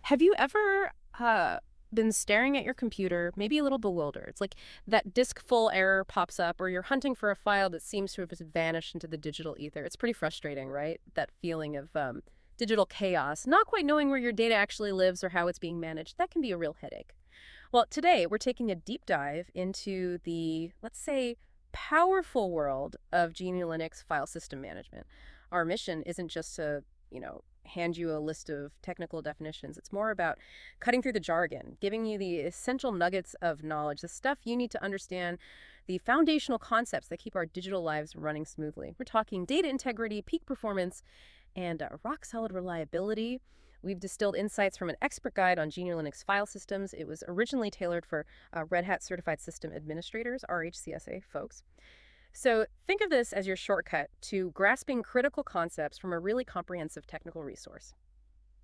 Have you ever been staring at your computer, maybe a little bewildered? It's like that disk full error pops up, or you're hunting for a file that seems to have just vanished into the digital ether. It's pretty frustrating, right? That feeling of digital chaos, not quite knowing where your data actually lives or how it's being managed. That can be a real headache. Well, today we're taking a deep dive into the, let's say, powerful world of GNU Linux file system management. Our mission isn't just to, hand you a list of technical definitions. It's more about cutting through the jargon, giving you the essential nuggets of knowledge, the stuff you need to understand, the foundational concepts that keep our digital lives running smoothly. We're talking data integrity, peak performance, and rock-solid reliability. We've distilled insights from an expert guide on GNU Linux file systems. It was originally tailored for Red Hat Certified System Administrators, RHCSA folks. So think of this as your shortcut to grasping critical concepts from a really comprehensive technical resource.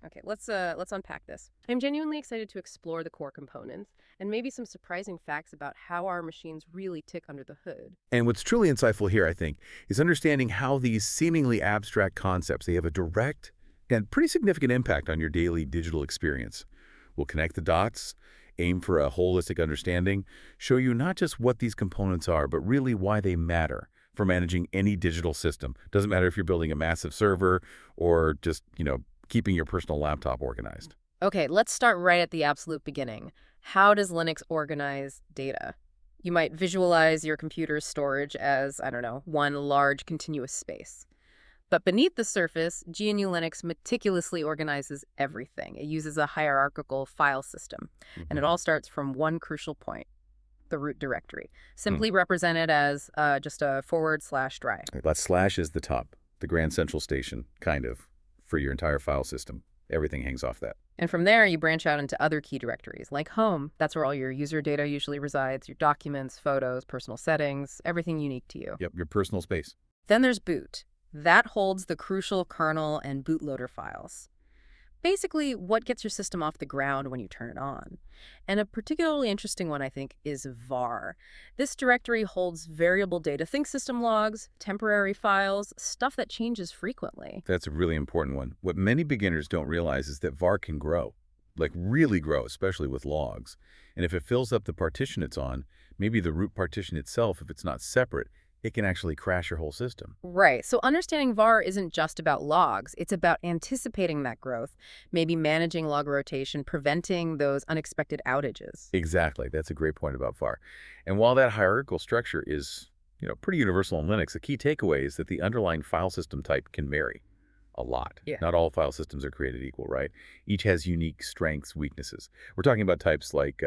Okay, let's unpack this. I'm genuinely excited to explore the core components and maybe some surprising facts about how our machines really tick under the hood. And what's truly insightful here, I think, is understanding how these seemingly abstract concepts, they have a direct and pretty significant impact on your daily digital experience. We'll connect the dots, aim for a holistic understanding, show you not just what these components are, but really why they matter for managing any digital system. Doesn't matter if you're building a massive server or just, keeping your personal laptop organized. Okay, let's start right at the absolute beginning. How does Linux organize data? You might visualize your computer's storage as, I don't know, one large continuous space. But beneath the surface, GNU Linux meticulously organizes everything. It uses a hierarchical file system, and it all starts from one crucial point, the root directory, simply represented as just a /drive. That slash is the top, the grand central station, kind of, for your entire file system. Everything hangs off that. And from there, you branch out into other key directories, like home. That's where all your user data usually resides, your documents, photos, personal settings, everything unique to you. Yep, your personal space. Then there's boot. That holds the crucial kernel and bootloader files. Basically, what gets your system off the ground when you turn it on. And a particularly interesting one, I think, is var. This directory holds variable data. Think system logs, temporary files, stuff that changes frequently. That's a really important one. What many beginners don't realize is that var can grow, like really grow, especially with logs. And if it fills up the partition it's on, maybe the root partition itself, if it's not separate, it can actually crash your whole system. Right. So understanding var isn't just about logs. It's about anticipating that growth, maybe managing log rotation, preventing those unexpected outages. Exactly. That's a great point about var. And while that hierarchical structure is, pretty universal in Linux, the key takeaway is that the underlying file system type can vary a lot. Yeah. Not all file systems are created equal, right? Each has unique strengths, weaknesses. We're talking about types like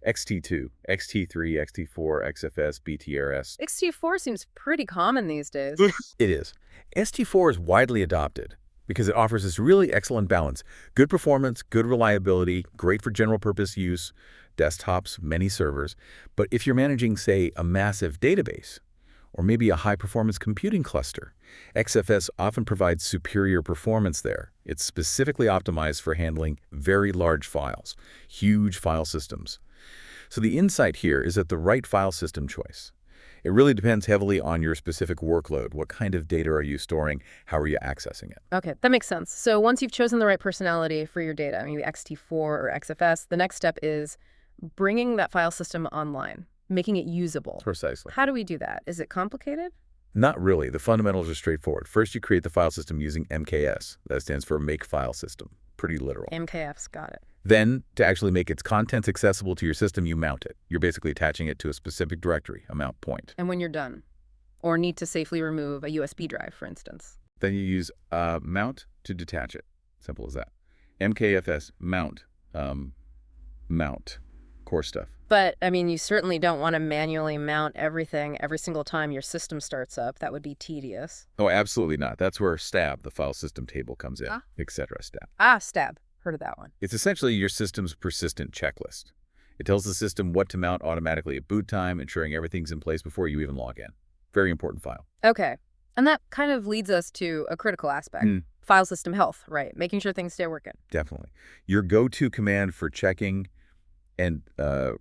XT2, XT3, XT4, XFS, Btrfs. XT4 seems pretty common these days. It is. ST4 is widely adopted because it offers this really excellent balance. Good performance, good reliability, great for general purpose use, desktops, many servers. But if you're managing, say, a massive database, or maybe a high-performance computing cluster, XFS often provides superior performance there. It's specifically optimized for handling very large files, huge file systems. So the insight here is that the right file system choice. It really depends heavily on your specific workload. What kind of data are you storing? How are you accessing it? Okay, that makes sense. So once you've chosen the right personality for your data, maybe XT4 or XFS, the next step is bringing that file system online, making it usable. Precisely. How do we do that? Is it complicated? Not really. The fundamentals are straightforward. First, you create the file system using MKS. That stands for Make File System. Pretty literal. MKFs, got it. Then, to actually make its contents accessible to your system, you mount it. You're basically attaching it to a specific directory, a mount point. And when you're done, or need to safely remove a USB drive, for instance. Then you use mount to detach it. Simple as that. MKFS, mount, mount, core stuff. But, you certainly don't want to manually mount everything every single time your system starts up. That would be tedious. Oh, absolutely not. That's where stab, the file system table, comes in, etc. Stab. Stab. Heard of that one. It's essentially your system's persistent checklist. It tells the system what to mount automatically at boot time, ensuring everything's in place before you even log in. Very important file. Okay. And that kind of leads us to a critical aspect. File system health, right? Making sure things stay working. Definitely. Your go-to command for checking and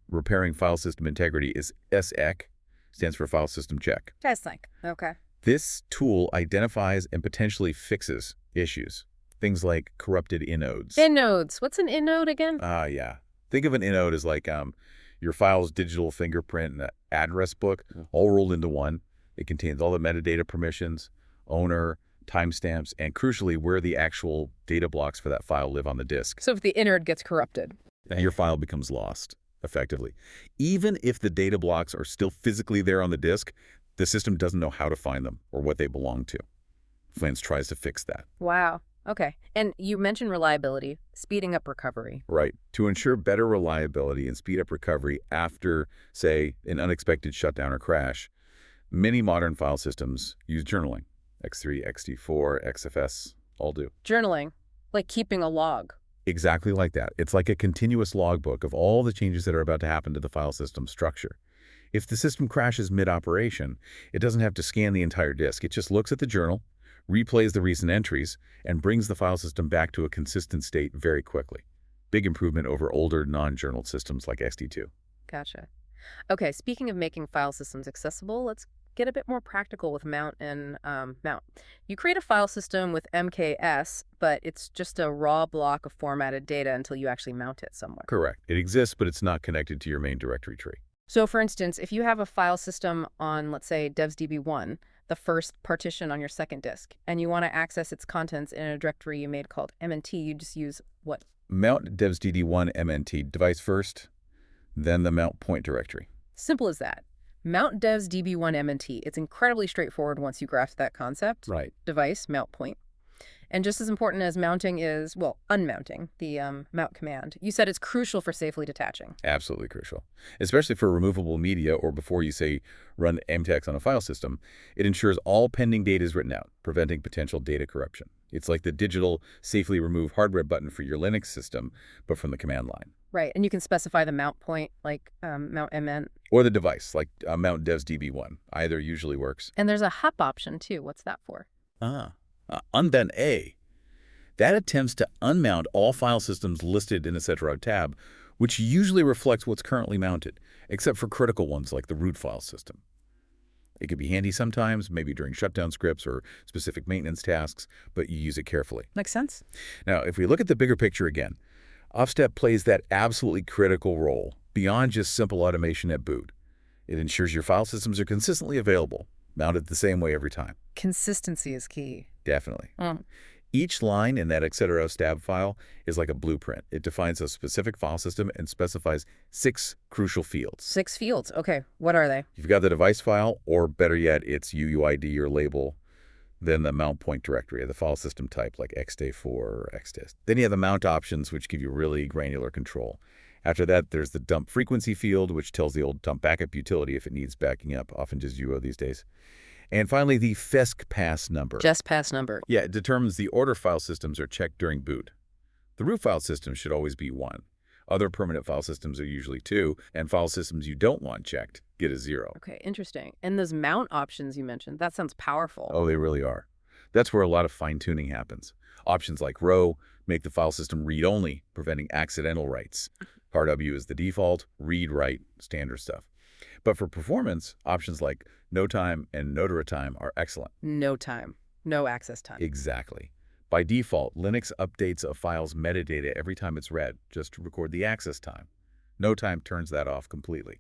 repairing file system integrity is SEC, stands for File System Check. SEC. Okay. This tool identifies and potentially fixes issues Things like corrupted inodes. Innodes. What's an inode again? Yeah. Think of an inode as like your file's digital fingerprint and address book all rolled into one. It contains all the metadata permissions, owner, timestamps, and crucially, where the actual data blocks for that file live on the disk. So if the inode gets corrupted. Now your file becomes lost, effectively. Even if the data blocks are still physically there on the disk, the system doesn't know how to find them or what they belong to. Flans tries to fix that. Wow. Okay. And you mentioned reliability, speeding up recovery. Right. To ensure better reliability and speed up recovery after, say, an unexpected shutdown or crash, many modern file systems use journaling. X3, XT4, XFS all do. Journaling, like keeping a log. Exactly like that. It's like a continuous logbook of all the changes that are about to happen to the file system structure. If the system crashes mid-operation, it doesn't have to scan the entire disk. It just looks at the journal, replays the recent entries, and brings the file system back to a consistent state very quickly. Big improvement over older non-journaled systems like XT2. Gotcha. Okay, speaking of making file systems accessible, let's get a bit more practical with mount and mount. You create a file system with MKS, but it's just a raw block of formatted data until you actually mount it somewhere. Correct. It exists, but it's not connected to your main directory tree. So for instance, if you have a file system on, let's say, devsdb1, the first partition on your second disk, and you want to access its contents in a directory you made called MNT, you just use what? Mount devsdd1 MNT device first, then the mount point directory. Simple as that. Mount devsdb1 MNT. It's incredibly straightforward once you grasp that concept. Right. Device, mount point. And just as important as mounting is, well, unmounting, the mount command. You said it's crucial for safely detaching. Absolutely crucial. Especially for removable media or before you, say, run mtex on a file system, it ensures all pending data is written out, preventing potential data corruption. It's like the digital safely remove hardware button for your Linux system, but from the command line. Right, and you can specify the mount point, like mount mn. Or the device, like mount devsdb1. Either usually works. And there's a hup option, too. What's that for? Unbent A. That attempts to unmount all file systems listed in a etc. tab, which usually reflects what's currently mounted, except for critical ones like the root file system. It could be handy sometimes, maybe during shutdown scripts or specific maintenance tasks, but you use it carefully. Makes sense. Now, if we look at the bigger picture again, Offstep plays that absolutely critical role beyond just simple automation at boot. It ensures your file systems are consistently available, mounted the same way every time. Consistency is key. Definitely. Each line in that etc. stab file is like a blueprint. It defines a specific file system and specifies 6 crucial fields. 6 fields. Okay, what are they? You've got the device file, or better yet, its UUID or label, then the mount point directory, the file system type like xday4 or xdisk. Then you have the mount options, which give you really granular control. After that, there's the dump frequency field, which tells the old dump backup utility if it needs backing up, often just UO these days. And finally, the FESC pass number. Just pass number. Yeah, it determines the order file systems are checked during boot. The root file system should always be 1. Other permanent file systems are usually 2, and file systems you don't want checked get a 0. Okay, interesting. And those mount options you mentioned, that sounds powerful. Oh, they really are. That's where a lot of fine-tuning happens. Options like row make the file system read-only, preventing accidental writes. RW is the default, read-write, standard stuff. But for performance, options like no time and notary time are excellent. No time. No access time. Exactly. By default, Linux updates a file's metadata every time it's read, just to record the access time. No time turns that off completely.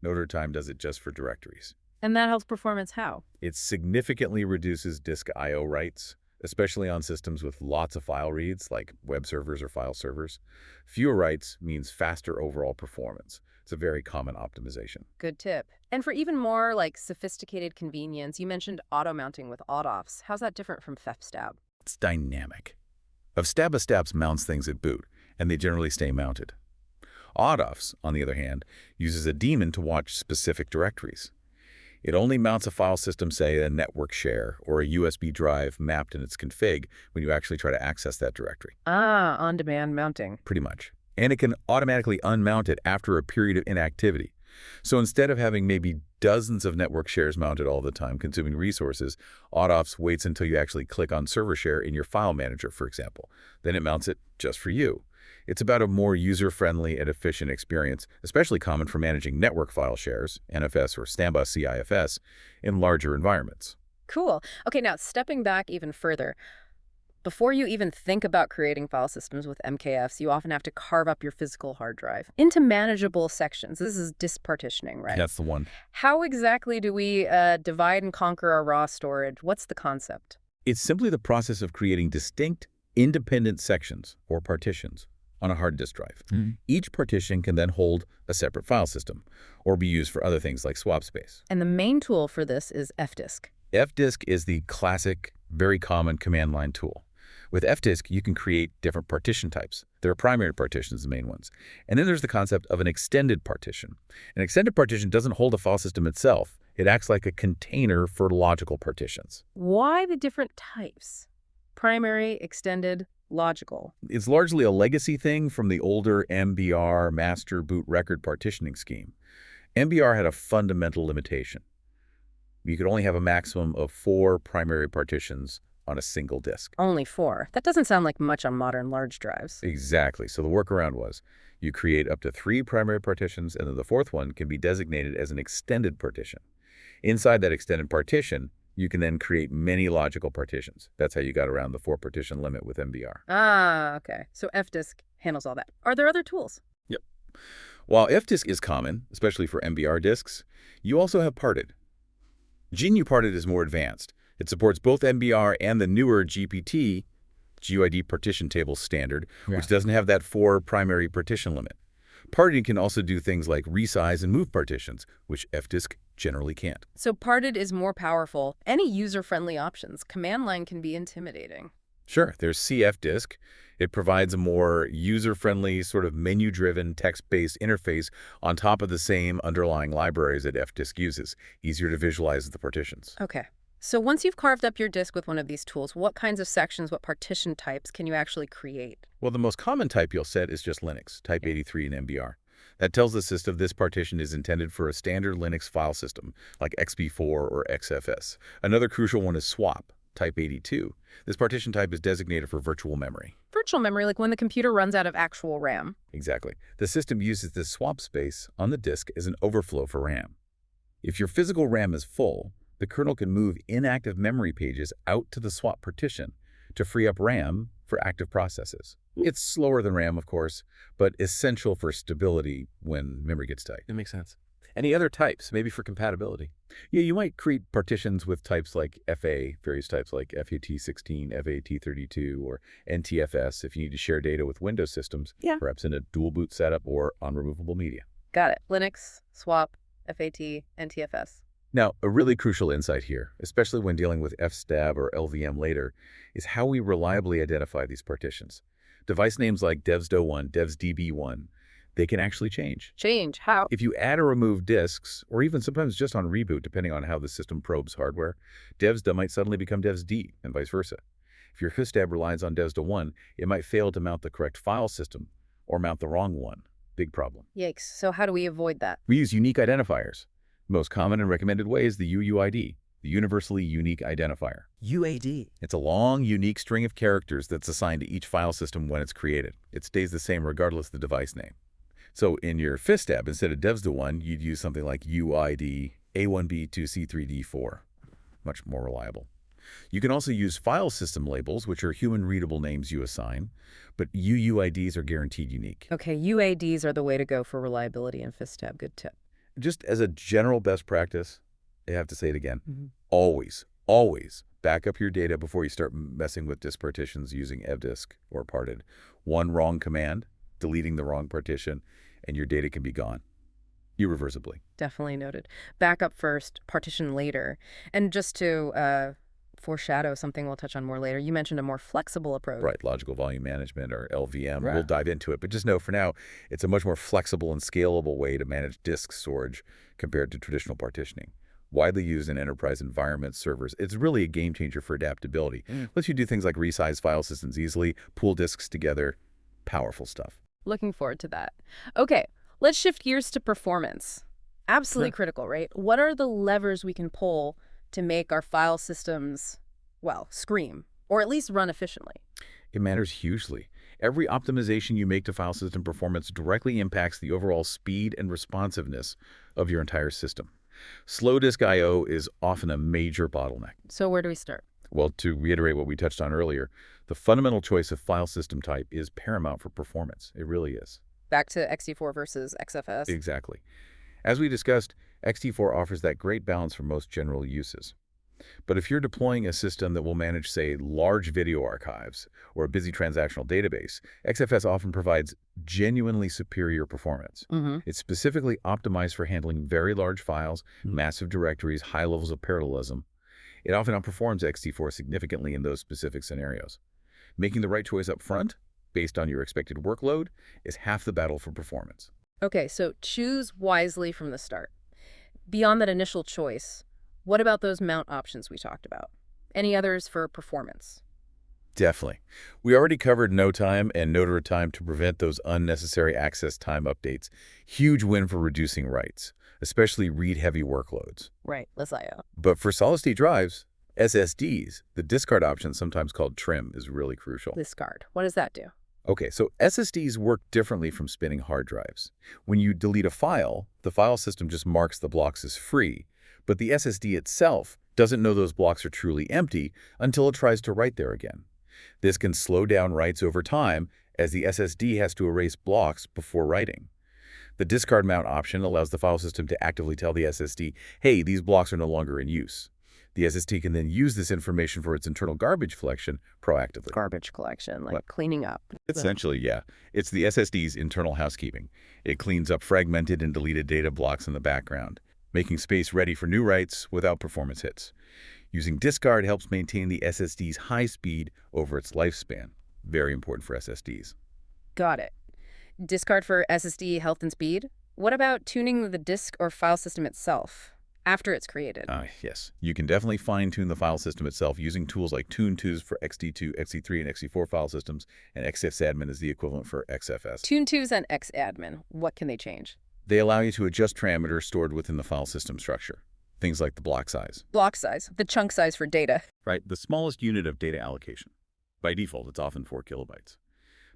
Notary time does it just for directories. And that helps performance how? It significantly reduces disk I/O writes, especially on systems with lots of file reads like web servers or file servers. Fewer writes means faster overall performance. It's a very common optimization. Good tip. And for even more like sophisticated convenience, you mentioned auto-mounting with AutoFs. How's that different from FEFSTAB? It's dynamic. Stabs mounts things at boot, and they generally stay mounted. AutoFs, on the other hand, uses a daemon to watch specific directories. It only mounts a file system, say a network share or a USB drive mapped in its config when you actually try to access that directory. Ah, on-demand mounting. Pretty much. And it can automatically unmount it after a period of inactivity. So instead of having maybe dozens of network shares mounted all the time, consuming resources, AutoFs waits until you actually click on server share in your file manager, for example. Then it mounts it just for you. It's about a more user-friendly and efficient experience, especially common for managing network file shares, NFS or Stamba CIFS, in larger environments. Cool. Okay, now stepping back even further, Before you even think about creating file systems with MKFs, you often have to carve up your physical hard drive into manageable sections. This is disk partitioning, right? That's the one. How exactly do we divide and conquer our raw storage? What's the concept? It's simply the process of creating distinct, independent sections, or partitions, on a hard disk drive. Each partition can then hold a separate file system, or be used for other things like swap space. And the main tool for this is fdisk. fdisk is the classic, very common command line tool. With fdisk, you can create different partition types. There are primary partitions, the main ones. And then there's the concept of an extended partition. An extended partition doesn't hold a file system itself. It acts like a container for logical partitions. Why the different types? Primary, extended, logical. It's largely a legacy thing from the older MBR, master boot record partitioning scheme. MBR had a fundamental limitation. You could only have a maximum of 4 primary partitions on a single disk. Only 4. That doesn't sound like much on modern large drives. Exactly. So the workaround was you create up to 3 primary partitions, and then the 4th one can be designated as an extended partition. Inside that extended partition, you can then create many logical partitions. That's how you got around the 4 partition limit with MBR. Ah, okay. So fdisk handles all that. Are there other tools? Yep. While fdisk is common, especially for MBR disks, you also have parted. GNU-parted is more advanced. It supports both MBR and the newer GPT, GUID partition table standard, which doesn't have that 4 primary partition limit. Parted can also do things like resize and move partitions, which fdisk generally can't. So parted is more powerful. Any user-friendly options? Command line can be intimidating. Sure, there's cfdisk. It provides a more user-friendly, sort of menu-driven, text-based interface on top of the same underlying libraries that fdisk uses. Easier to visualize the partitions. Okay. So once you've carved up your disk with one of these tools, what kinds of sections, what partition types can you actually create? Well, the most common type you'll set is just Linux, type 83 in MBR. That tells the system this partition is intended for a standard Linux file system, like XB4 or XFS. Another crucial one is swap, type 82. This partition type is designated for virtual memory. Virtual memory, like when the computer runs out of actual RAM. Exactly. The system uses this swap space on the disk as an overflow for RAM. If your physical RAM is full, the kernel can move inactive memory pages out to the swap partition to free up RAM for active processes. It's slower than RAM, of course, but essential for stability when memory gets tight. It makes sense. Any other types, maybe for compatibility? Yeah, you might create partitions with types like FA, various types like FAT16, FAT32, or NTFS if you need to share data with Windows systems, perhaps in a dual boot setup or on removable media. Got it. Linux, swap, FAT, NTFS. Now, a really crucial insight here, especially when dealing with fstab or LVM later, is how we reliably identify these partitions. Device names like devsdo1, devsdb1, they can actually change. Change? How? If you add or remove disks, or even sometimes just on reboot, depending on how the system probes hardware, devsdo might suddenly become devsd, and vice versa. If your fstab relies on devsdo1, it might fail to mount the correct file system, or mount the wrong one. Big problem. Yikes. So how do we avoid that? We use unique identifiers. The most common and recommended way is the UUID, the Universally Unique Identifier. UAD. It's a long, unique string of characters that's assigned to each file system when it's created. It stays the same regardless of the device name. So in your fstab, instead of devsdo1, you'd use something like UID A1B2C3D4. Much more reliable. You can also use file system labels, which are human-readable names you assign, but UUIDs are guaranteed unique. Okay, UADs are the way to go for reliability in fstab. Good tip. Just as a general best practice, I have to say it again, always back up your data before you start messing with disk partitions using fdisk or parted. One wrong command, deleting the wrong partition, and your data can be gone irreversibly. Definitely noted. Backup first, partition later. And just to foreshadow something we'll touch on more later, you mentioned a more flexible approach. Right, logical volume management, or LVM. Right. We'll dive into it, but just know for now, it's a much more flexible and scalable way to manage disk storage compared to traditional partitioning. Widely used in enterprise environments, servers, it's really a game changer for adaptability. Lets you do things like resize file systems easily, pool disks together. Powerful stuff. Looking forward to that. Okay, let's shift gears to performance. Absolutely critical, right? What are the levers we can pull to make our file systems, well, scream, or at least run efficiently? It matters hugely. Every optimization you make to file system performance directly impacts the overall speed and responsiveness of your entire system. Slow disk I/O is often a major bottleneck. So where do we start? Well, to reiterate what we touched on earlier, the fundamental choice of file system type is paramount for performance. It really is. Back to XT4 versus XFS. Exactly. As we discussed, XT4 offers that great balance for most general uses. But if you're deploying a system that will manage, say, large video archives or a busy transactional database, XFS often provides genuinely superior performance. It's specifically optimized for handling very large files, massive directories, high levels of parallelism. It often outperforms XT4 significantly in those specific scenarios. Making the right choice up front, based on your expected workload, is half the battle for performance. Okay, so choose wisely from the start. Beyond that initial choice, what about those mount options we talked about? Any others for performance? Definitely. We already covered no time and notary time to prevent those unnecessary access time updates. Huge win for reducing writes, especially read-heavy workloads. Right, less I/O. But for solid-state drives, SSDs, the discard option, sometimes called trim, is really crucial. Discard. What does that do? Okay, so SSDs work differently from spinning hard drives. When you delete a file, the file system just marks the blocks as free, but the SSD itself doesn't know those blocks are truly empty until it tries to write there again. This can slow down writes over time as the SSD has to erase blocks before writing. The discard mount option allows the file system to actively tell the SSD, hey, these blocks are no longer in use. The SSD can then use this information for its internal garbage collection proactively. Garbage collection, like cleaning up. Essentially, yeah. It's the SSD's internal housekeeping. It cleans up fragmented and deleted data blocks in the background, making space ready for new writes without performance hits. Using discard helps maintain the SSD's high speed over its lifespan. Very important for SSDs. Got it. Discard for SSD health and speed? What about tuning the disk or file system itself after it's created? Yes. You can definitely fine-tune the file system itself using tools like TuneTools for XT2, XT3, and XT4 file systems, and XSadmin is the equivalent for XFS. TuneTools and Xadmin, what can they change? They allow you to adjust parameters stored within the file system structure. Things like the block size. Block size, the chunk size for data. Right, the smallest unit of data allocation. By default, it's often 4 kilobytes.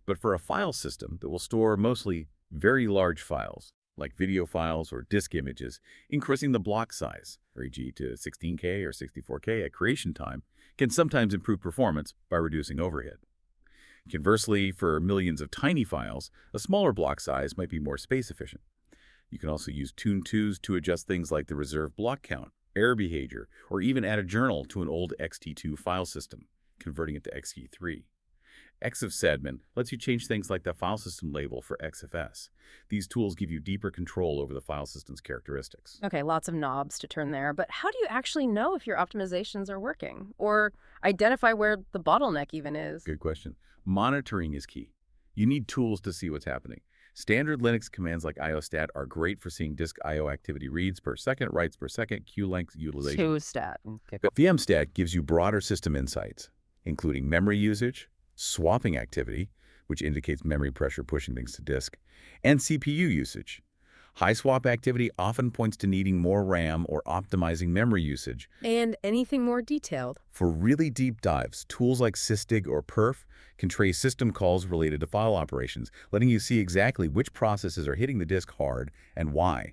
But for a file system that will store mostly very large files, like video files or disk images, increasing the block size, e.g. to 16K or 64K at creation time, can sometimes improve performance by reducing overhead. Conversely, for millions of tiny files, a smaller block size might be more space efficient. You can also use TuneTools to adjust things like the reserved block count, error behavior, or even add a journal to an old XT2 file system, converting it to XT3. XFsadmin lets you change things like the file system label for XFS. These tools give you deeper control over the file system's characteristics. Okay, lots of knobs to turn there, but how do you actually know if your optimizations are working? Or identify where the bottleneck even is? Good question. Monitoring is key. You need tools to see what's happening. Standard Linux commands like iostat are great for seeing disk I/O activity reads per second, writes per second, queue length utilization. Qstat. Okay. But VMstat gives you broader system insights, including memory usage, swapping activity, which indicates memory pressure pushing things to disk, and CPU usage. High swap activity often points to needing more RAM or optimizing memory usage. And anything more detailed? For really deep dives, tools like Sysdig or Perf can trace system calls related to file operations, letting you see exactly which processes are hitting the disk hard and why.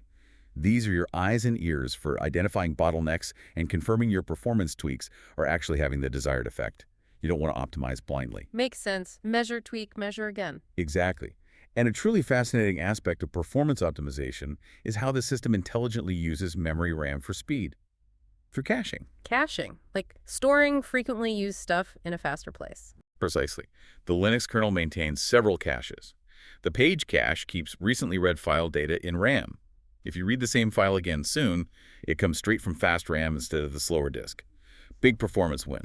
These are your eyes and ears for identifying bottlenecks and confirming your performance tweaks are actually having the desired effect. You don't want to optimize blindly. Makes sense. Measure, tweak, measure again. Exactly. And a truly fascinating aspect of performance optimization is how the system intelligently uses memory RAM for speed. Through caching. Caching, like storing frequently used stuff in a faster place. Precisely. The Linux kernel maintains several caches. The page cache keeps recently read file data in RAM. If you read the same file again soon, it comes straight from fast RAM instead of the slower disk. Big performance win.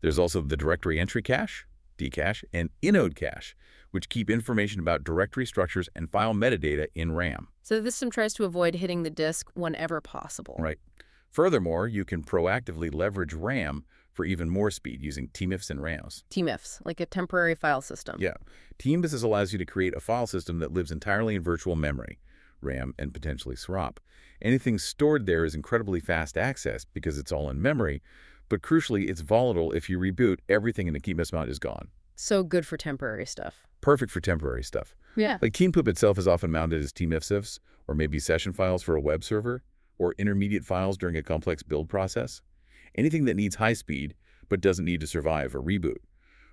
There's also the directory entry cache, dcache, and inode cache, which keep information about directory structures and file metadata in RAM. So the system tries to avoid hitting the disk whenever possible. Right. Furthermore, you can proactively leverage RAM for even more speed using tmifs and RAMs. Tmifs, like a temporary file system. Yeah. Tmifs allows you to create a file system that lives entirely in virtual memory, RAM, and potentially SROP. Anything stored there is incredibly fast access because it's all in memory, but crucially, it's volatile. If you reboot, everything in the tmifs mount is gone. So good for temporary stuff. Perfect for temporary stuff. Yeah. Like TeamPoop itself is often mounted as tmifsifs, or maybe session files for a web server, or intermediate files during a complex build process. Anything that needs high speed, but doesn't need to survive a reboot.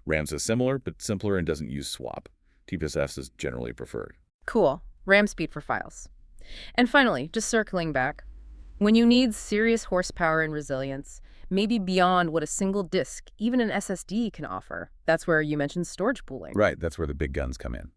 RAM's is similar, but simpler and doesn't use swap. Btrfs is generally preferred. Cool. RAM speed for files. And finally, just circling back, when you need serious horsepower and resilience, maybe beyond what a single disk, even an SSD, can offer, that's where you mentioned storage pooling. Right, that's where the big guns come in.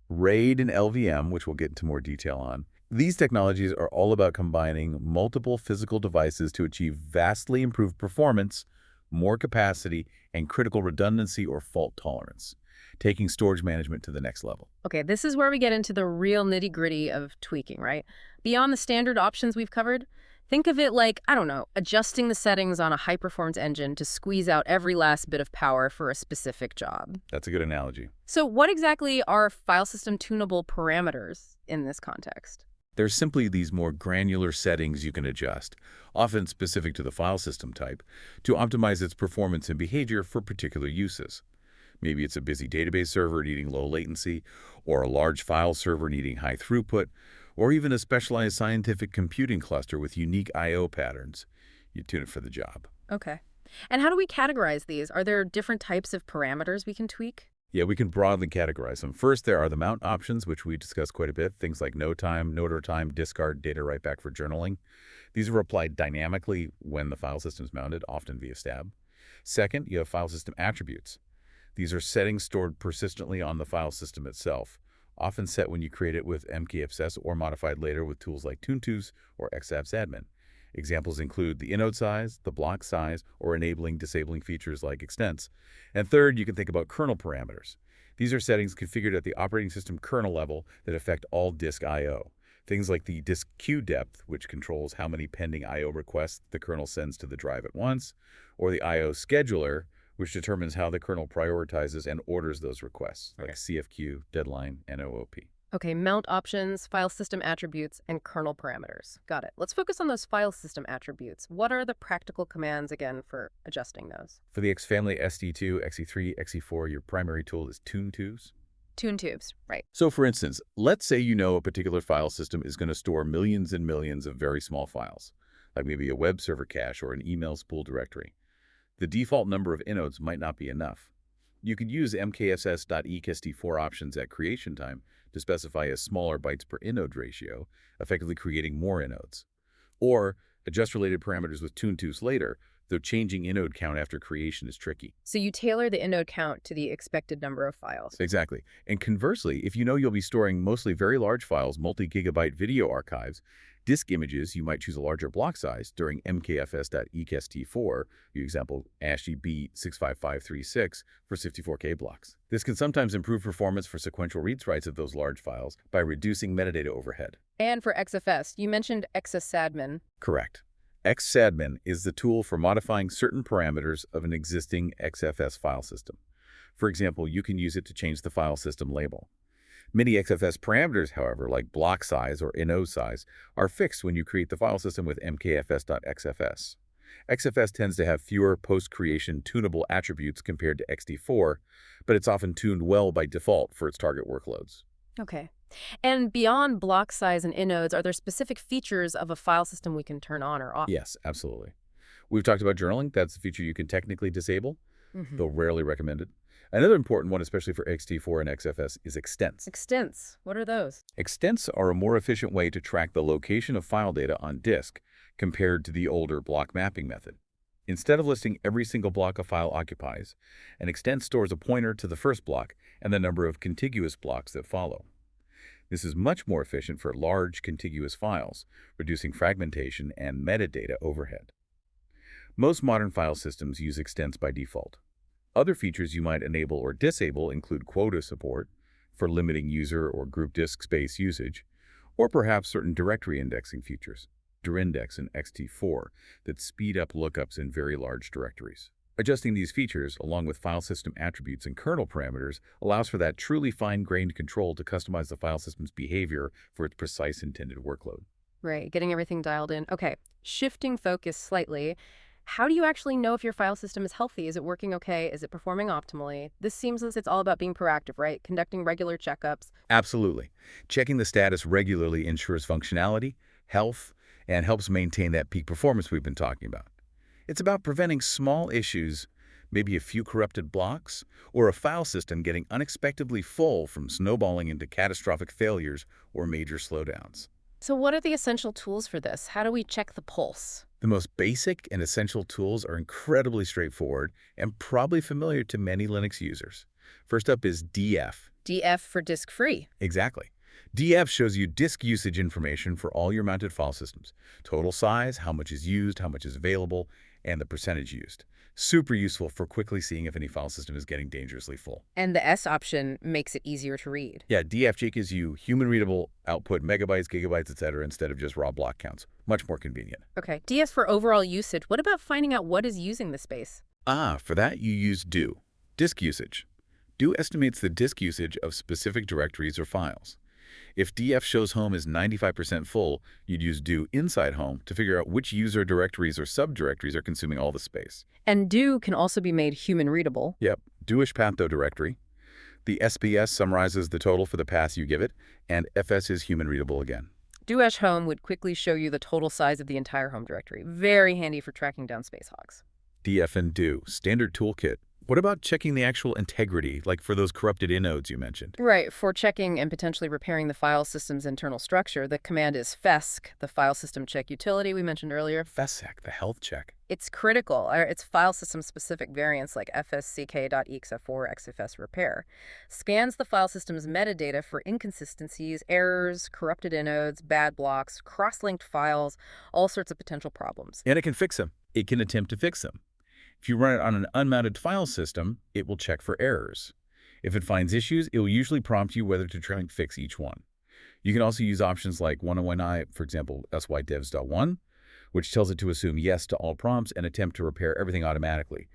RAID and LVM, which we'll get into more detail on, these technologies are all about combining multiple physical devices to achieve vastly improved performance, more capacity, and critical redundancy or fault tolerance, taking storage management to the next level. Okay, this is where we get into the real nitty-gritty of tweaking, right? Beyond the standard options we've covered, think of it like, I don't know, adjusting the settings on a high-performance engine to squeeze out every last bit of power for a specific job. That's a good analogy. So what exactly are file system tunable parameters in this context? There's simply these more granular settings you can adjust, often specific to the file system type, to optimize its performance and behavior for particular uses. Maybe it's a busy database server needing low latency, or a large file server needing high throughput, or even a specialized scientific computing cluster with unique I/O patterns. You tune it for the job. Okay. And how do we categorize these? Are there different types of parameters we can tweak? Yeah, we can broadly categorize them. First, there are the mount options, which we discussed quite a bit. Things like no time, note or time, discard, data write back for journaling. These are applied dynamically when the file system is mounted, often via stab. Second, you have file system attributes. These are settings stored persistently on the file system itself, often set when you create it with MKFS or modified later with tools like ToonTools or xapps-admin. Examples include the inode size, the block size, or enabling disabling features like extents. And third, you can think about kernel parameters. These are settings configured at the operating system kernel level that affect all disk I/O. Things like the disk queue depth, which controls how many pending I/O requests the kernel sends to the drive at once, or the I/O scheduler, which determines how the kernel prioritizes and orders those requests, like CFQ, deadline, and OOP. Okay, mount options, file system attributes, and kernel parameters. Got it. Let's focus on those file system attributes. What are the practical commands, again, for adjusting those? For the X family XT2, XT3, XT4, your primary tool is ToonTools. ToonTools, right. So for instance, let's say you know a particular file system is going to store millions and millions of very small files, like maybe a web server cache or an email spool directory. The default number of inodes might not be enough. You could use mkss.ext4 options at creation time to specify a smaller bytes per inode ratio, effectively creating more inodes. Or adjust related parameters with ToonTools later, though changing inode count after creation is tricky. So you tailor the inode count to the expected number of files. Exactly. And conversely, if you know you'll be storing mostly very large files, multi-gigabyte video archives, disk images, you might choose a larger block size during mkfs.ext4, for example, ASCII B65536 for 64K blocks. This can sometimes improve performance for sequential reads-writes of those large files by reducing metadata overhead. And for XFS, you mentioned xapps-admin. Correct. xapps-admin is the tool for modifying certain parameters of an existing XFS file system. For example, you can use it to change the file system label. Many XFS parameters, however, like block size or inode size, are fixed when you create the file system with mkfs.xfs. XFS tends to have fewer post-creation tunable attributes compared to XT4, but it's often tuned well by default for its target workloads. Okay. And beyond block size and inodes, are there specific features of a file system we can turn on or off? Yes, absolutely. We've talked about journaling. That's a feature you can technically disable, though rarely recommended. Another important one, especially for XT4 and XFS, is extents. Extents, what are those? Extents are a more efficient way to track the location of file data on disk compared to the older block mapping method. Instead of listing every single block a file occupies, an extent stores a pointer to the first block and the number of contiguous blocks that follow. This is much more efficient for large contiguous files, reducing fragmentation and metadata overhead. Most modern file systems use extents by default. Other features you might enable or disable include quota support for limiting user or group disk space usage, or perhaps certain directory indexing features, dirindex and XT4, that speed up lookups in very large directories. Adjusting these features, along with file system attributes and kernel parameters, allows for that truly fine-grained control to customize the file system's behavior for its precise intended workload. Right, getting everything dialed in. Okay, shifting focus slightly. How do you actually know if your file system is healthy? Is it working okay? Is it performing optimally? This seems as it's all about being proactive, right? Conducting regular checkups. Absolutely. Checking the status regularly ensures functionality, health, and helps maintain that peak performance we've been talking about. It's about preventing small issues maybe a few corrupted blocks, or a file system getting unexpectedly full from snowballing into catastrophic failures or major slowdowns. So what are the essential tools for this? How do we check the pulse? The most basic and essential tools are incredibly straightforward and probably familiar to many Linux users. First up is DF. DF for disk-free. Exactly. DF shows you disk usage information for all your mounted file systems. Total size, how much is used, how much is available, and the percentage used. Super useful for quickly seeing if any file system is getting dangerously full. And the S option makes it easier to read. Yeah, DFG gives you human-readable output, megabytes, gigabytes, etc., instead of just raw block counts. Much more convenient. Okay. DS for overall usage. What about finding out what is using the space? For that, you use do, disk usage. Do estimates the disk usage of specific directories or files. If DF shows home is 95% full, you'd use do inside home to figure out which user directories or subdirectories are consuming all the space. And do can also be made human readable. Yep, doish path though directory. The SPS summarizes the total for the path you give it, and FS is human readable again. Do-ash home would quickly show you the total size of the entire home directory. Very handy for tracking down space hogs. DF and do, standard toolkit. What about checking the actual integrity, like for those corrupted inodes you mentioned? Right. For checking and potentially repairing the file system's internal structure, the command is fesc, the file system check utility we mentioned earlier. FSSEC, the health check. It's critical. It's file system specific variants like fsck.exe4 xfs repair. Scans the file system's metadata for inconsistencies, errors, corrupted inodes, bad blocks, cross-linked files, all sorts of potential problems. And it can fix them. It can attempt to fix them. If you run it on an unmounted file system, it will check for errors. If it finds issues, it will usually prompt you whether to try and fix each one. You can also use options like 101i, for example, sydevs.1, which tells it to assume yes to all prompts and attempt to repair everything automatically.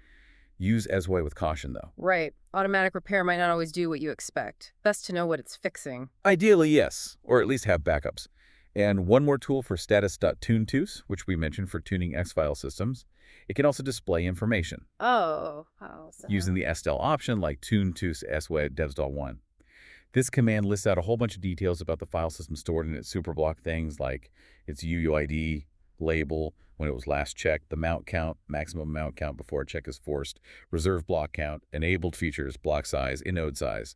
Use sy with caution, though. Right. Automatic repair might not always do what you expect. Best to know what it's fixing. Ideally, yes, or at least have backups. And one more tool for status.tuneToos, which we mentioned for tuning X-file systems. It can also display information. Oh, how so? Using the sdel option like tuneToos sydevs.1. This command lists out a whole bunch of details about the file system stored in its superblock, things like its UUID, label, when it was last checked, the mount count, maximum mount count before a check is forced, reserve block count, enabled features, block size, inode size.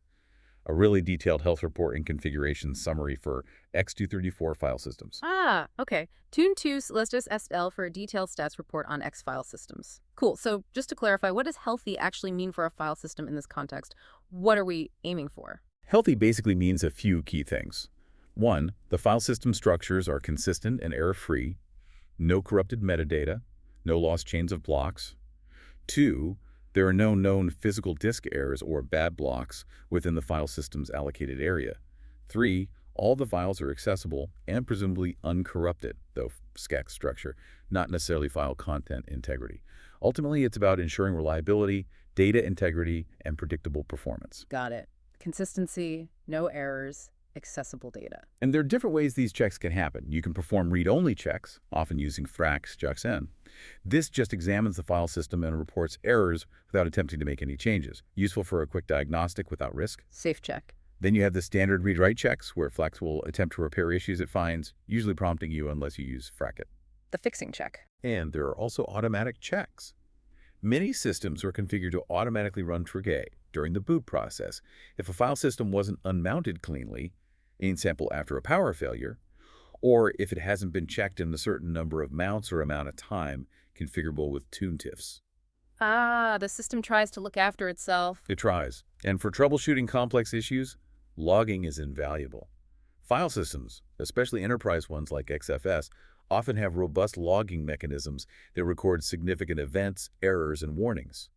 A really detailed health report and configuration summary for X234 file systems. Ah, okay. tuneToos lists SL for a detailed stats report on X file systems. Cool. So just to clarify, what does healthy actually mean for a file system in this context? What are we aiming for? Healthy basically means a few key things. 1, the file system structures are consistent and error-free, no corrupted metadata, no lost chains of blocks. 2, there are no known physical disk errors or bad blocks within the file system's allocated area. 3, all the files are accessible and presumably uncorrupted, though SCAC structure, not necessarily file content integrity. Ultimately, it's about ensuring reliability, data integrity, and predictable performance. Got it. Consistency, no errors, accessible data. And there are different ways these checks can happen. You can perform read-only checks, often using frax juxn. This just examines the file system and reports errors without attempting to make any changes. Useful for a quick diagnostic without risk. Safe check. Then you have the standard read-write checks, where Flex will attempt to repair issues it finds, usually prompting you unless you use fracket. The fixing check. And there are also automatic checks. Many systems are configured to automatically run Trigay during the boot process if a file system wasn't unmounted cleanly, in example after a power failure, or if it hasn't been checked in a certain number of mounts or amount of time configurable with TuneTiffs. Ah, the system tries to look after itself. It tries. And for troubleshooting complex issues, logging is invaluable. File systems, especially enterprise ones like XFS, often have robust logging mechanisms that record significant events, errors, and warnings.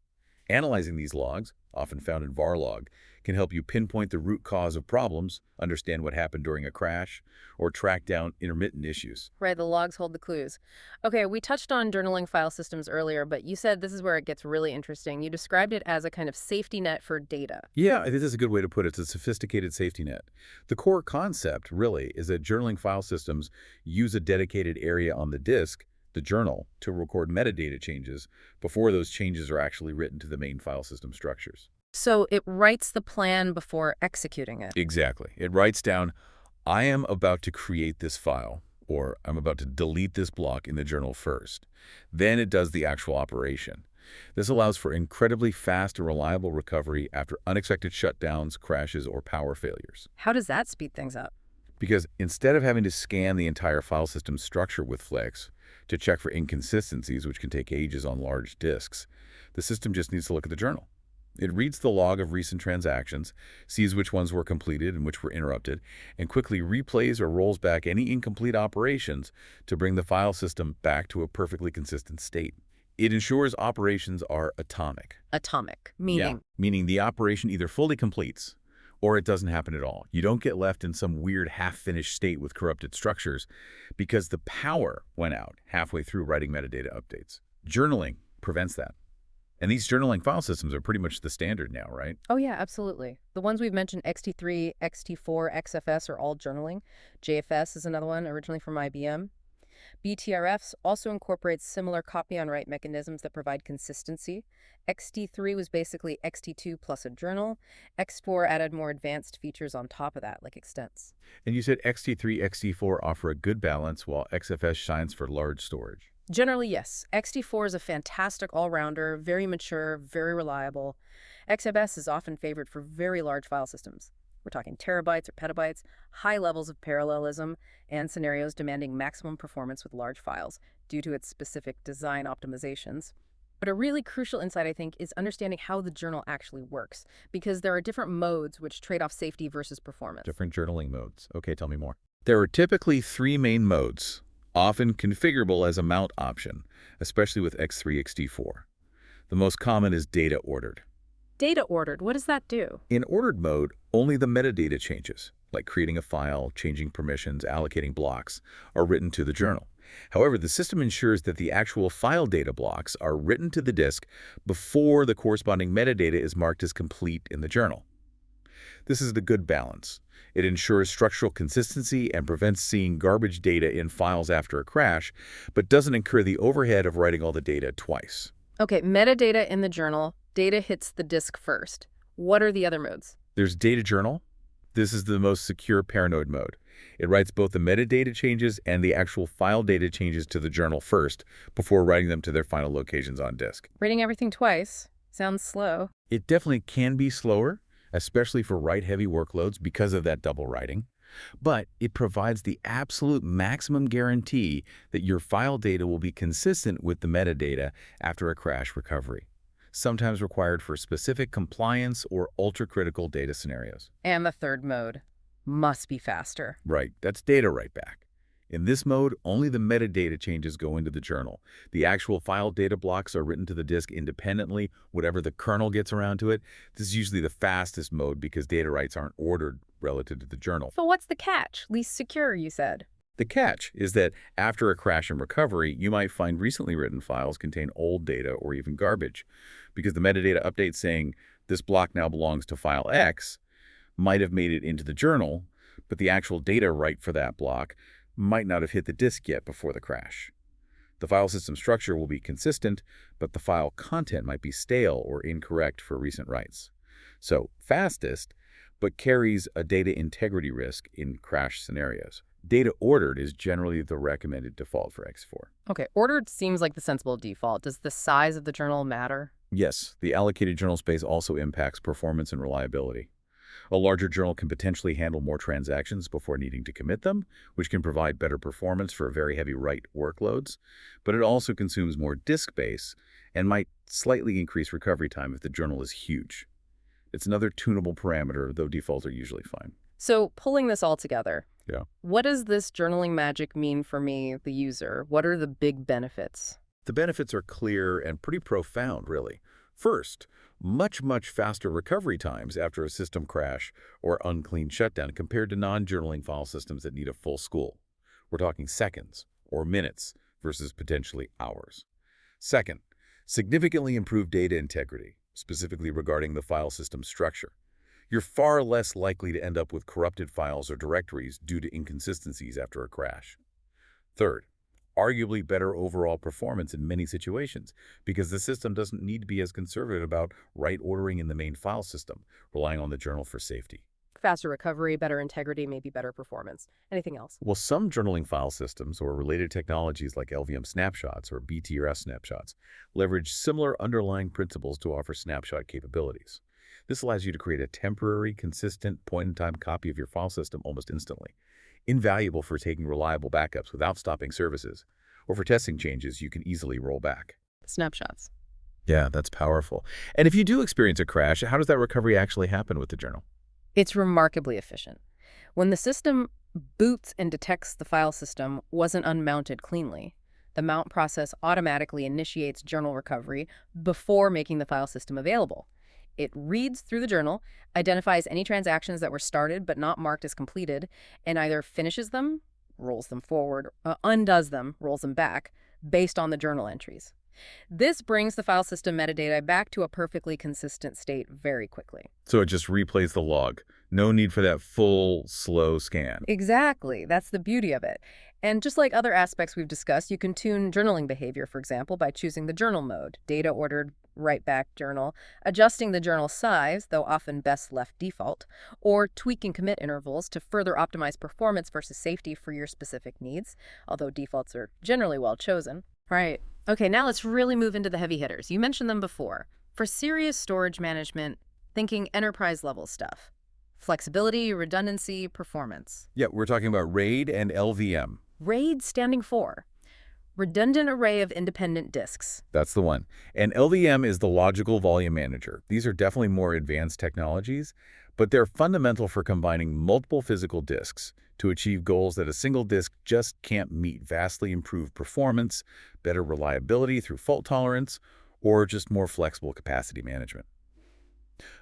Analyzing these logs, often found in varlog, can help you pinpoint the root cause of problems, understand what happened during a crash, or track down intermittent issues. Right, the logs hold the clues. Okay, we touched on journaling file systems earlier, but you said this is where it gets really interesting. You described it as a kind of safety net for data. Yeah, this is a good way to put it. It's a sophisticated safety net. The core concept, really, is that journaling file systems use a dedicated area on the disk, the journal, to record metadata changes before those changes are actually written to the main file system structures. So it writes the plan before executing it. Exactly. It writes down, I am about to create this file, or I'm about to delete this block in the journal first. Then it does the actual operation. This allows for incredibly fast and reliable recovery after unexpected shutdowns, crashes, or power failures. How does that speed things up? Because instead of having to scan the entire file system structure with Flex to check for inconsistencies, which can take ages on large disks, the system just needs to look at the journal. It reads the log of recent transactions, sees which ones were completed and which were interrupted, and quickly replays or rolls back any incomplete operations to bring the file system back to a perfectly consistent state. It ensures operations are atomic. Atomic, Yeah, meaning? meaning the operation either fully completes or it doesn't happen at all. You don't get left in some weird half-finished state with corrupted structures because the power went out halfway through writing metadata updates. Journaling prevents that. And these journaling file systems are pretty much the standard now, right? Oh yeah, absolutely. The ones we've mentioned, XT3, XT4, XFS, are all journaling. JFS is another one, originally from IBM. Btrfs also incorporates similar copy-on-write mechanisms that provide consistency. XT3 was basically XT2 plus a journal. X4 added more advanced features on top of that, like extents. And you said XT3, XT4 offer a good balance while XFS shines for large storage. Generally, yes. XT4 is a fantastic all-rounder, very mature, very reliable. XFS is often favored for very large file systems. We're talking terabytes or petabytes, high levels of parallelism, and scenarios demanding maximum performance with large files due to its specific design optimizations. But a really crucial insight, I think, is understanding how the journal actually works, because there are different modes which trade off safety versus performance. Different journaling modes. Okay, tell me more. There are typically three main modes, often configurable as a mount option, especially with X3, XT4. The most common is data ordered. Data ordered, what does that do? In ordered mode, only the metadata changes, like creating a file, changing permissions, allocating blocks, are written to the journal. However, the system ensures that the actual file data blocks are written to the disk before the corresponding metadata is marked as complete in the journal. This is the good balance. It ensures structural consistency and prevents seeing garbage data in files after a crash, but doesn't incur the overhead of writing all the data twice. Okay, metadata in the journal, data hits the disk first. What are the other modes? There's data journal. This is the most secure paranoid mode. It writes both the metadata changes and the actual file data changes to the journal first before writing them to their final locations on disk. Reading everything twice sounds slow. It definitely can be slower, especially for write-heavy workloads because of that double writing, but it provides the absolute maximum guarantee that your file data will be consistent with the metadata after a crash recovery, sometimes required for specific compliance or ultra-critical data scenarios. And the third mode must be faster. Right, that's data write back. In this mode, only the metadata changes go into the journal. The actual file data blocks are written to the disk independently, whatever the kernel gets around to it. This is usually the fastest mode because data writes aren't ordered relative to the journal. So what's the catch? Least secure, you said. The catch is that after a crash and recovery, you might find recently written files contain old data or even garbage, because the metadata update saying this block now belongs to file X might have made it into the journal, but the actual data write for that block might not have hit the disk yet before the crash. The file system structure will be consistent, but the file content might be stale or incorrect for recent writes. So fastest, but carries a data integrity risk in crash scenarios. Data ordered is generally the recommended default for X4. Okay, ordered seems like the sensible default. Does the size of the journal matter? Yes, the allocated journal space also impacts performance and reliability. A larger journal can potentially handle more transactions before needing to commit them, which can provide better performance for very heavy write workloads, but it also consumes more disk space and might slightly increase recovery time if the journal is huge. It's another tunable parameter, though defaults are usually fine. So pulling this all together, Yeah. what does this journaling magic mean for me, the user? What are the big benefits? The benefits are clear and pretty profound, really. First, much faster recovery times after a system crash or unclean shutdown compared to non-journaling file systems that need a full school. We're talking seconds or minutes versus potentially hours. Second, significantly improved data integrity, specifically regarding the file system structure. You're far less likely to end up with corrupted files or directories due to inconsistencies after a crash. Third, arguably better overall performance in many situations because the system doesn't need to be as conservative about write ordering in the main file system, relying on the journal for safety. faster recovery, better integrity, maybe better performance. Anything else? Well, some journaling file systems or related technologies like LVM snapshots or Btrfs snapshots leverage similar underlying principles to offer snapshot capabilities. This allows you to create a temporary, consistent, point-in-time copy of your file system almost instantly. Invaluable for taking reliable backups without stopping services, or for testing changes you can easily roll back. Snapshots. Yeah, that's powerful. And if you do experience a crash, how does that recovery actually happen with the journal? It's remarkably efficient. When the system boots and detects the file system wasn't unmounted cleanly, the mount process automatically initiates journal recovery before making the file system available. It reads through the journal, identifies any transactions that were started but not marked as completed, and either finishes them, rolls them forward, undoes them, rolls them back, based on the journal entries. This brings the file system metadata back to a perfectly consistent state very quickly. So it just replays the log. No need for that full, slow scan. Exactly. That's the beauty of it. And just like other aspects we've discussed, you can tune journaling behavior, for example, by choosing the journal mode, data ordered, write back journal, adjusting the journal size, though often best left default, or tweaking commit intervals to further optimize performance versus safety for your specific needs, although defaults are generally well chosen. Right. Okay, now let's really move into the heavy hitters. You mentioned them before. For serious storage management, thinking enterprise level stuff. Flexibility, redundancy, performance. Yeah, we're talking about RAID and LVM. RAID standing for Redundant Array of Independent Disks. That's the one. And LVM is the logical volume manager. These are definitely more advanced technologies, but they're fundamental for combining multiple physical disks to achieve goals that a single disk just can't meet: vastly improved performance, better reliability through fault tolerance, or just more flexible capacity management.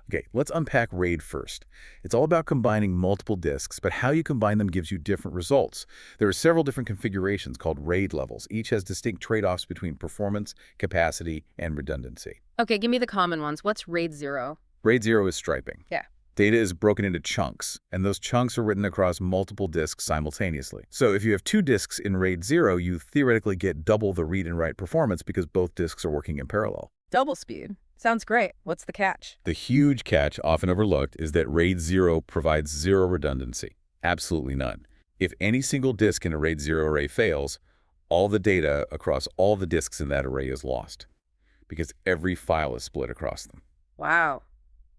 Okay, let's unpack RAID first. It's all about combining multiple disks, but how you combine them gives you different results. There are several different configurations called RAID levels. Each has distinct trade-offs between performance, capacity, and redundancy. Okay, give me the common ones. What's RAID 0? RAID 0 is striping. Yeah. Data is broken into chunks, and those chunks are written across multiple disks simultaneously. So if you have two disks in RAID 0, you theoretically get double the read and write performance because both disks are working in parallel. Double speed. Sounds great. What's the catch? The huge catch, often overlooked, is that RAID 0 provides zero redundancy. Absolutely none. If any single disk in a RAID 0 array fails, all the data across all the disks in that array is lost, because every file is split across them. Wow.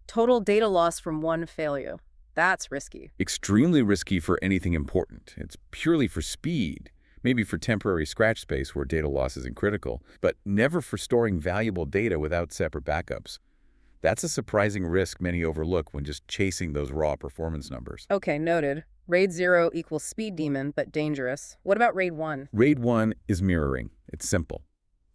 Total data loss from one failure. That's risky. Extremely risky for anything important. It's purely for speed, maybe for temporary scratch space where data loss isn't critical, but never for storing valuable data without separate backups. That's a surprising risk many overlook when just chasing those raw performance numbers. Okay, noted. RAID 0 equals speed demon, but dangerous. What about RAID 1? RAID 1 is mirroring. It's simple.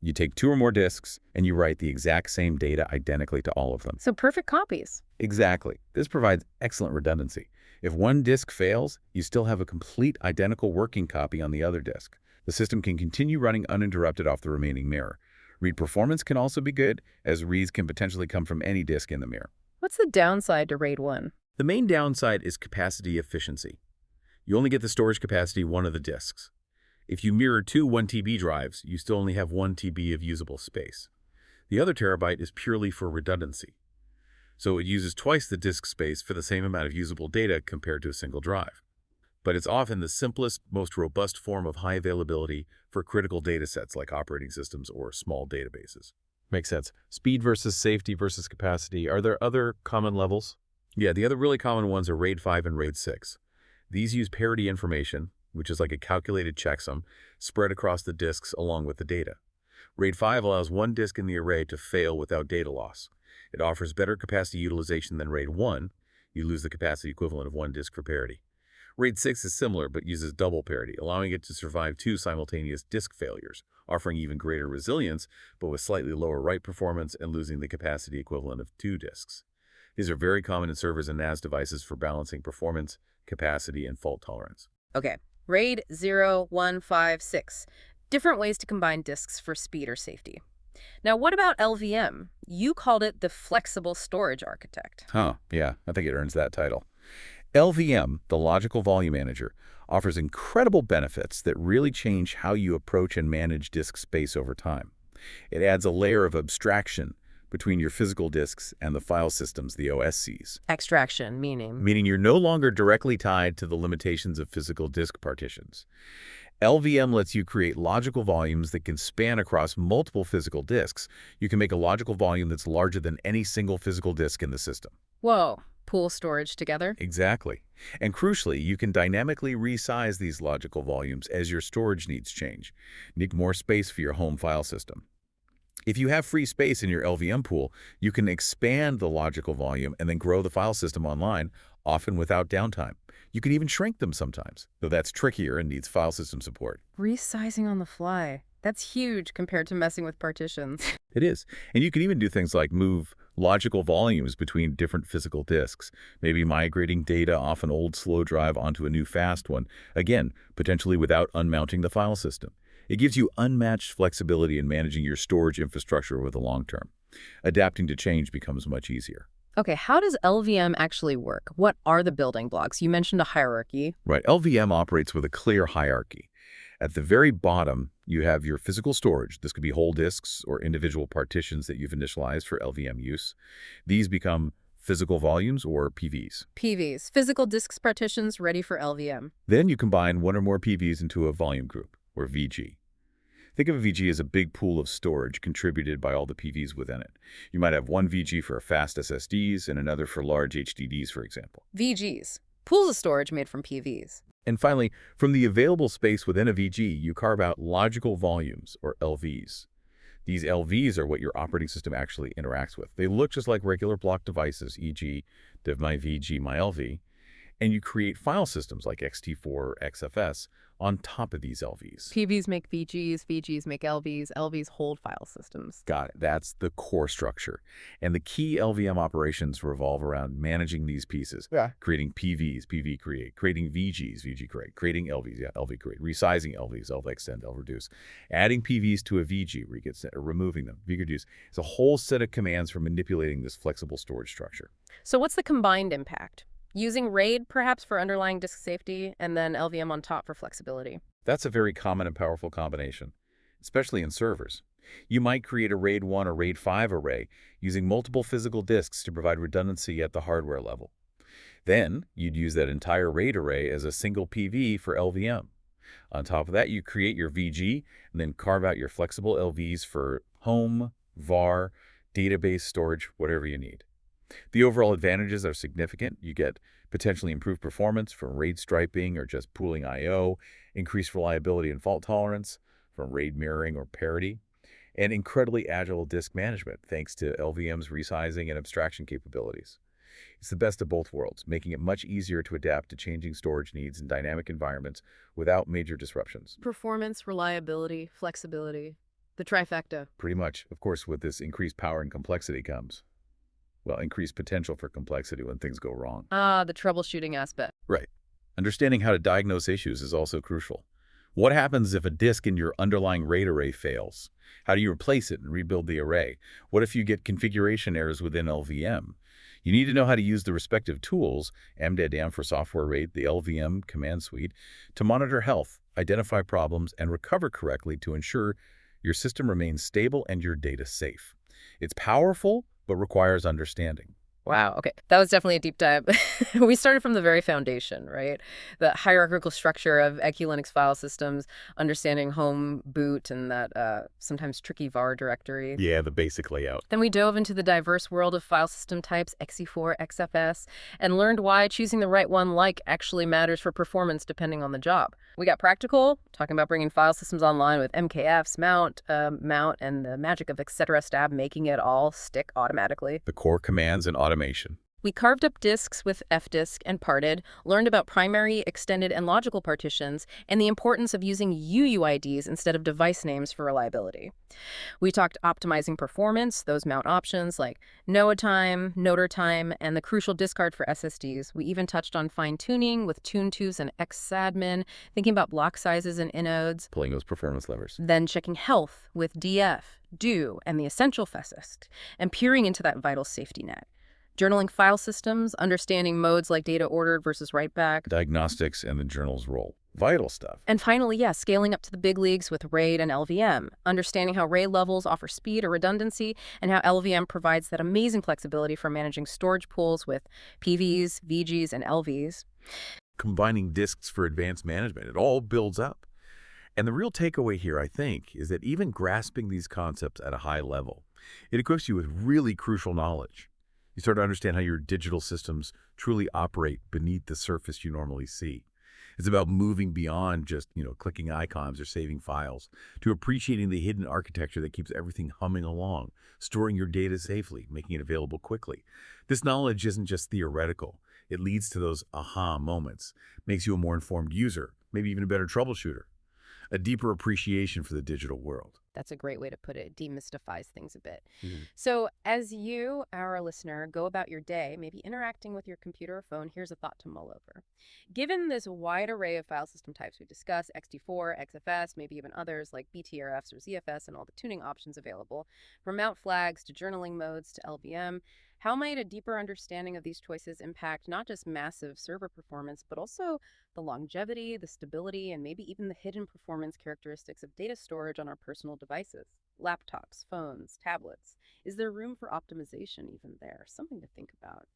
You take two or more disks, and you write the exact same data identically to all of them. So perfect copies. Exactly. This provides excellent redundancy. If one disk fails, you still have a complete identical working copy on the other disk. The system can continue running uninterrupted off the remaining mirror. Read performance can also be good, as reads can potentially come from any disk in the mirror. What's the downside to RAID 1? The main downside is capacity efficiency. You only get the storage capacity of one of the disks. If you mirror two 1 TB drives, you still only have 1 TB of usable space. The other terabyte is purely for redundancy. So it uses twice the disk space for the same amount of usable data compared to a single drive. But it's often the simplest, most robust form of high availability for critical data sets like operating systems or small databases. Makes sense. Speed versus safety versus capacity. Are there other common levels? Yeah, the other really common ones are RAID 5 and RAID 6. These use parity information, which is like a calculated checksum, spread across the disks along with the data. RAID 5 allows one disk in the array to fail without data loss. It offers better capacity utilization than RAID 1. You lose the capacity equivalent of one disk for parity. RAID 6 is similar but uses double parity, allowing it to survive two simultaneous disk failures, offering even greater resilience, but with slightly lower write performance and losing the capacity equivalent of two disks. These are very common in servers and NAS devices for balancing performance, capacity, and fault tolerance. Okay. RAID 0, 1, 5, 6. Different ways to combine disks for speed or safety. Now, what about LVM? You called it the flexible storage architect. Yeah, I think it earns that title. LVM, the logical volume manager, offers incredible benefits that really change how you approach and manage disk space over time. It adds a layer of abstraction between your physical disks and the file systems, the OSCs, Extraction, meaning? meaning you're no longer directly tied to the limitations of physical disk partitions. LVM lets you create logical volumes that can span across multiple physical disks. You can make a logical volume that's larger than any single physical disk in the system. Whoa, pool storage together? Exactly. And crucially, you can dynamically resize these logical volumes as your storage needs change. Need more space for your home file system. If you have free space in your LVM pool, you can expand the logical volume and then grow the file system online, often without downtime. You can even shrink them sometimes, though that's trickier and needs file system support. Resizing on the fly. That's huge compared to messing with partitions. It is. And you can even do things like move logical volumes between different physical disks, maybe migrating data off an old slow drive onto a new fast one, again, potentially without unmounting the file system. It gives you unmatched flexibility in managing your storage infrastructure over the long term. Adapting to change becomes much easier. Okay, how does LVM actually work? What are the building blocks? You mentioned a hierarchy. Right, LVM operates with a clear hierarchy. At the very bottom, you have your physical storage. This could be whole disks or individual partitions that you've initialized for LVM use. These become physical volumes, or PVs. PVs, physical disks partitions ready for LVM. Then you combine one or more PVs into a volume group, or VG. Think of a VG as a big pool of storage contributed by all the PVs within it. You might have one VG for fast SSDs and another for large HDDs, for example. VGs, pools of storage made from PVs. And finally, from the available space within a VG, you carve out logical volumes, or LVs. These LVs are what your operating system actually interacts with. They look just like regular block devices, e.g. div_my_vg, my_lv, and you create file systems like ext4 or XFS on top of these LVs. PVs make VGs, VGs make LVs, LVs hold file systems. Got it. That's the core structure. And the key LVM operations revolve around managing these pieces. Yeah. Creating PVs, PV create, creating VGs, VG create, creating LVs, LV create, resizing LVs, LV extend, LV reduce, adding PVs to a VG, removing them, VG reduce. It's a whole set of commands for manipulating this flexible storage structure. So what's the combined impact? Using RAID, perhaps, for underlying disk safety, and then LVM on top for flexibility. That's a very common and powerful combination, especially in servers. You might create a RAID 1 or RAID 5 array using multiple physical disks to provide redundancy at the hardware level. Then, you'd use that entire RAID array as a single PV for LVM. On top of that, you create your VG and then carve out your flexible LVs for home, VAR, database storage, whatever you need. The overall advantages are significant. You get potentially improved performance from RAID striping or just pooling I/O, increased reliability and fault tolerance from RAID mirroring or parity, and incredibly agile disk management thanks to LVM's resizing and abstraction capabilities. It's the best of both worlds, making it much easier to adapt to changing storage needs in dynamic environments without major disruptions. Performance, reliability, flexibility. The trifecta. Pretty much. Of course, with this increased power and complexity comes, well, increased potential for complexity when things go wrong. Ah, the troubleshooting aspect. Right. Understanding how to diagnose issues is also crucial. What happens if a disk in your underlying RAID array fails? How do you replace it and rebuild the array? What if you get configuration errors within LVM? You need to know how to use the respective tools, mdadam for software RAID, the LVM command suite, to monitor health, identify problems, and recover correctly to ensure your system remains stable and your data safe. It's powerful, but requires understanding. Wow, okay. That was definitely a deep dive. We started from the very foundation, right? The hierarchical structure of ECU Linux file systems, understanding home, boot, and that sometimes tricky var directory. Yeah, the basic layout. Then we dove into the diverse world of file system types, ext4, XFS, and learned why choosing the right one actually matters for performance depending on the job. We got practical, talking about bringing file systems online with MKFs, mount, and the magic of etc. stab, making it all stick automatically. The core commands and automation. We carved up disks with fdisk and parted, learned about primary, extended, and logical partitions, and the importance of using UUIDs instead of device names for reliability. We talked optimizing performance, those mount options like NOA time, noder time, and the crucial discard for SSDs. We even touched on fine-tuning with TuneTools and xadmin, thinking about block sizes and inodes. Pulling those performance levers. Then checking health with DF, do, and the essential FSIST, and peering into that vital safety net. Journaling file systems, understanding modes like data ordered versus write back. Diagnostics and the journal's role. Vital stuff. And finally, yeah, scaling up to the big leagues with RAID and LVM, understanding how RAID levels offer speed or redundancy, and how LVM provides that amazing flexibility for managing storage pools with PVs, VGs, and LVs. Combining disks for advanced management. It all builds up. And the real takeaway here, I think, is that even grasping these concepts at a high level, it equips you with really crucial knowledge. You start to understand how your digital systems truly operate beneath the surface you normally see. It's about moving beyond just, clicking icons or saving files to appreciating the hidden architecture that keeps everything humming along, storing your data safely, making it available quickly. This knowledge isn't just theoretical. It leads to those aha moments, makes you a more informed user, maybe even a better troubleshooter, a deeper appreciation for the digital world. That's a great way to put it. It demystifies things a bit. Mhm. So, as you, our listener, go about your day, maybe interacting with your computer or phone, here's a thought to mull over. Given this wide array of file system types we discussed, XT4, XFS, maybe even others like Btrfs or ZFS, and all the tuning options available, from mount flags to journaling modes to LVM, how might a deeper understanding of these choices impact not just massive server performance, but also the longevity, the stability, and maybe even the hidden performance characteristics of data storage on our personal devices, laptops, phones, tablets? Is there room for optimization even there? Something to think about.